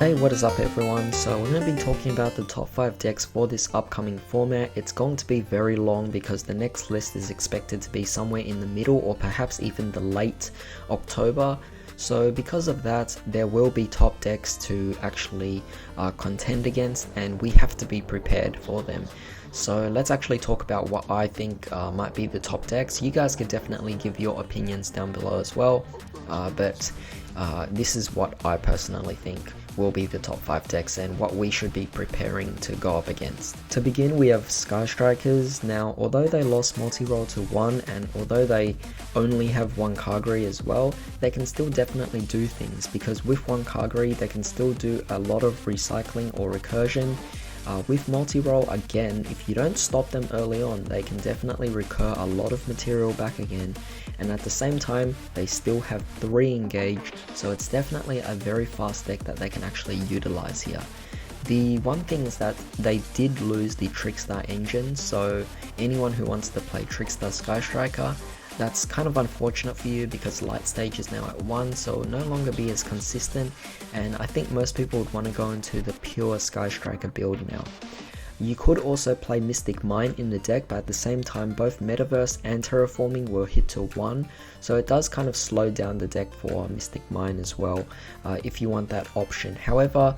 Hey, what is up everyone? So we're going to be talking about the top 5 decks for this upcoming format. It's going to be very long because the next list is expected to be somewhere in the middle or perhaps even the late October. So because of that, there will be top decks to actually contend against, and we have to be prepared for them. So let's actually talk about what I think might be the top decks. You guys could definitely give your opinions down below as well, but this is what I personally think will be the top 5 decks and what we should be preparing to go up against. To begin, we have Sky Strikers. Now, although they lost multi-role to 1 and although they only have 1 Kagari as well, they can still definitely do things, because with 1 Kagari they can still do a lot of recycling or recursion. With multi-role, again, if you don't stop them early on, they can definitely recur a lot of material back again, and at the same time they still have 3 engage, so it's definitely a very fast deck that they can actually utilize here. The one thing is that they did lose the Trickstar engine, so anyone who wants to play Trickstar Sky Striker, that's kind of unfortunate for you because light stage is now at 1, so no longer be as consistent, and I think most people would want to go into the pure Sky Striker build now. You could also play Mystic Mine in the deck, but at the same time both Metaverse and Terraforming were hit to 1, so it does kind of slow down the deck for Mystic Mine as well, if you want that option. However,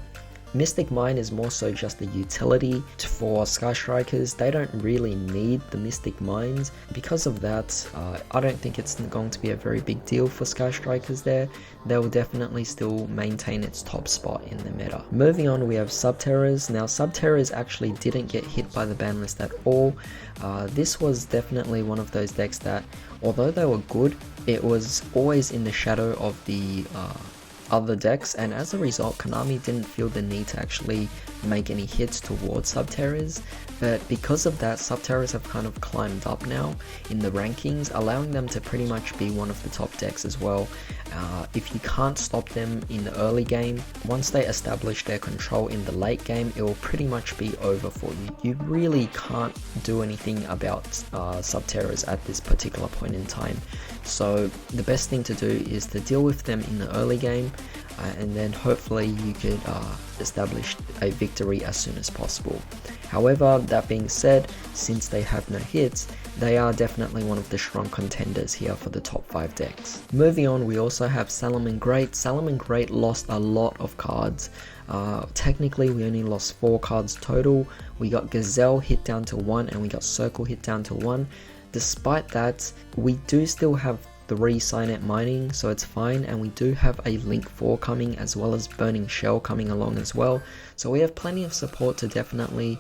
Mystic Mine is more so just a utility for Sky Strikers. They don't really need the Mystic Mines. Because of that, I don't think it's going to be a very big deal for Sky Strikers there. They will definitely still maintain its top spot in the meta. Moving on, we have Subterrors. Now, Subterrors actually didn't get hit by the ban list at all. This was definitely one of those decks that, although they were good, it was always in the shadow of the other decks, and as a result Konami didn't feel the need to actually make any hits towards Subterrors. But because of that, Subterrors have kind of climbed up now in the rankings, allowing them to pretty much be one of the top decks as well. If you can't stop them in the early game, once they establish their control in the late game, it will pretty much be over for you. You really can't do anything about Subterrors at this particular point in time. So the best thing to do is to deal with them in the early game, and then hopefully you could establish a victory as soon as possible. However, that being said, since they have no hits, they are definitely one of the strong contenders here for the top 5 decks. Moving on, we also have Salaman Great. Salaman Great lost a lot of cards. Technically we only lost 4 cards total. We got Gazelle hit down to 1 and we got Circle hit down to 1. Despite that, we do still have 3 Signet Mining, so it's fine, and we do have a Link 4 coming, as well as Burning Shell coming along as well, so we have plenty of support to definitely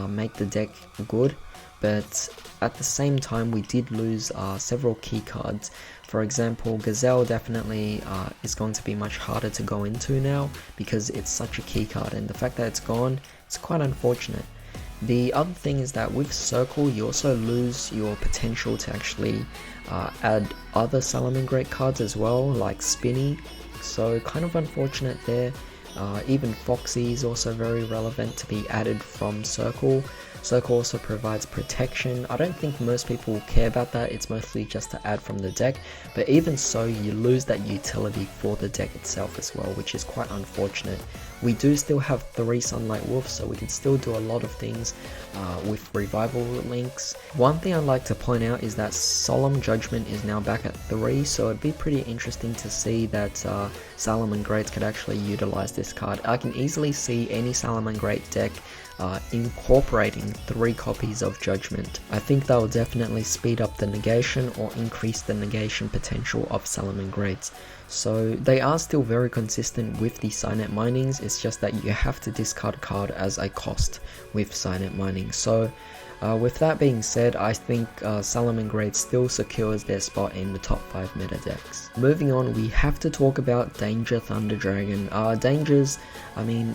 make the deck good. But at the same time, we did lose several key cards. For example, Gazelle definitely is going to be much harder to go into now because it's such a key card, and the fact that it's gone, it's quite unfortunate. The other thing is that with Circle, you also lose your potential to actually add other Salaman Great cards as well, like Spinny, so kind of unfortunate there. Even Foxy is also very relevant to be added from Circle. Circle also provides protection. I don't think most people will care about that, it's mostly just to add from the deck, but even so, you lose that utility for the deck itself as well, which is quite unfortunate. We do still have 3 Sunlight Wolves, so we can still do a lot of things with Revival Links. One thing I'd like to point out is that Solemn Judgment is now back at 3, so it'd be pretty interesting to see that Salaman Greats could actually utilize this card. I can easily see any Salaman Great deck incorporating 3 copies of Judgment. I think that will definitely speed up the negation or increase the negation potential of Salaman Greats. So they are still very consistent with the Signet Minings, it's just that you have to discard a card as a cost with Signet Mining. So with that being said, I think Salaman Great still secures their spot in the top 5 meta decks. Moving on, we have to talk about Danger Thunder Dragon. Dangers, I mean,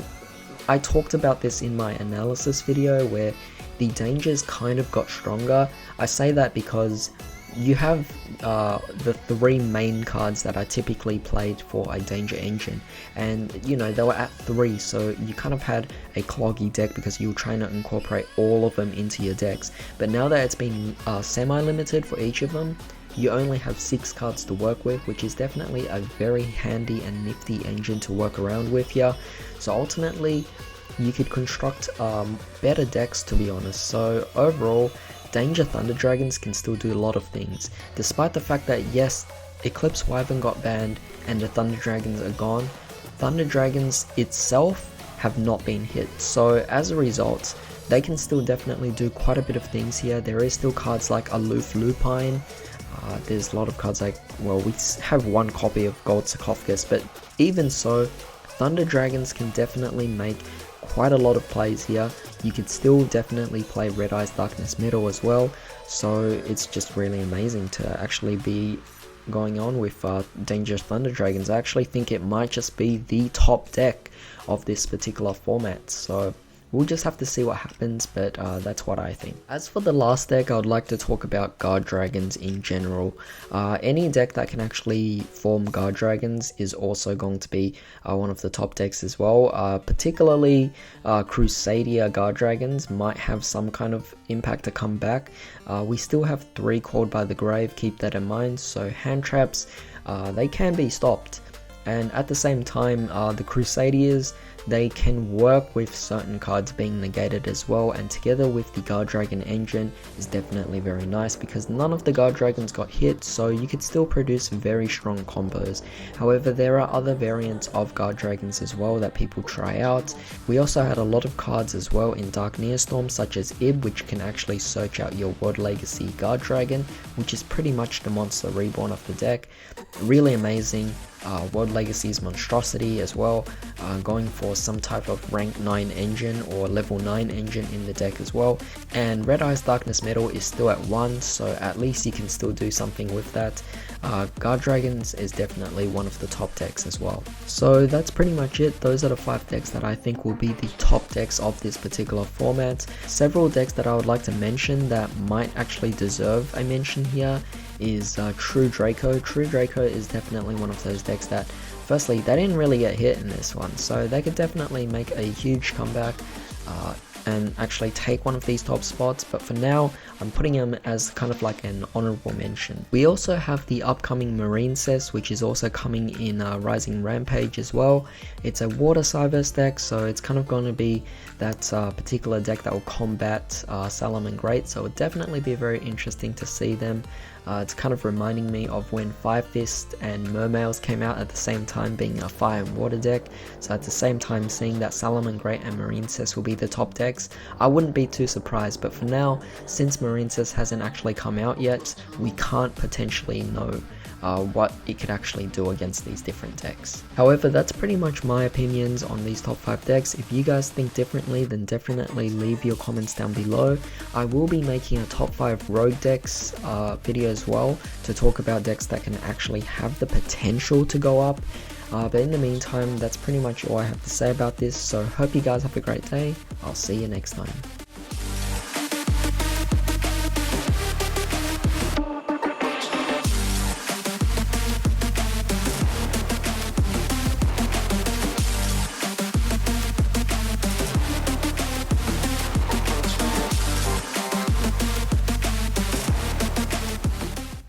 I talked about this in my analysis video where the Dangers kind of got stronger. I say that because you have the 3 main cards that are typically played for a Danger Engine, and you know, they were at 3, so you kind of had a cloggy deck because you were trying to incorporate all of them into your decks. But now that it's been semi-limited for each of them, you only have 6 cards to work with, which is definitely a very handy and nifty engine to work around with here. So ultimately, you could construct better decks, to be honest. So overall, Danger Thunder Dragons can still do a lot of things, despite the fact that yes, Eclipse Wyvern got banned and the Thunder Dragons are gone. Thunder Dragons itself have not been hit, so as a result, they can still definitely do quite a bit of things here. There is still cards like Aloof Lupine. There's a lot of cards like, well, we have one copy of Gold Sarcophagus, but even so, Thunder Dragons can definitely make quite a lot of plays here. You could still definitely play Red Eyes Darkness Metal as well, so it's just really amazing to actually be going on with Dangerous Thunder Dragons. I actually think it might just be the top deck of this particular format, so we'll just have to see what happens, but that's what I think. As for the last deck, I would like to talk about Guard Dragons in general. Any deck that can actually form Guard Dragons is also going to be one of the top decks as well. Particularly Crusadia Guard Dragons might have some kind of impact to come back. We still have 3 Called by the Grave, keep that in mind, so hand traps, they can be stopped. And at the same time, the Crusaders, they can work with certain cards being negated as well, and together with the Guard Dragon engine is definitely very nice because none of the Guard Dragons got hit, so you could still produce very strong combos. However, there are other variants of Guard Dragons as well that people try out. We also had a lot of cards as well in Dark Neostorm, such as Ib, which can actually search out your World Legacy Guard Dragon, which is pretty much the monster reborn of the deck. Really amazing. World Legacy's Monstrosity as well, going for some type of rank 9 engine or level 9 engine in the deck as well. And Red Eyes Darkness Metal is still at 1, so at least you can still do something with that. Guard Dragons is definitely one of the top decks as well. So that's pretty much it. Those are the 5 decks that I think will be the top decks of this particular format. Several decks that I would like to mention that might actually deserve a mention here is True Draco. True Draco is definitely one of those decks that, firstly, they didn't really get hit in this one, so they could definitely make a huge comeback and actually take one of these top spots, but for now I'm putting them as kind of like an honorable mention. We also have the upcoming Marine Cess, which is also coming in Rising Rampage as well. It's a Water Cyberse deck, so it's kind of going to be that particular deck that will combat Salaman Great, so it would definitely be very interesting to see them. It's kind of reminding me of when Fire Fist and Mermails came out at the same time, being a fire and water deck. So at the same time, seeing that Salaman Great and Marine Cess will be the top decks, I wouldn't be too surprised. But for now, since Marine Cess hasn't actually come out yet, we can't potentially know what it could actually do against these different decks. However, that's pretty much my opinions on these top 5 decks. If you guys think differently, then definitely leave your comments down below. I will be making a top 5 rogue decks video as well to talk about decks that can actually have the potential to go up. But in the meantime, that's pretty much all I have to say about this, so hope you guys have a great day. I'll see you next time.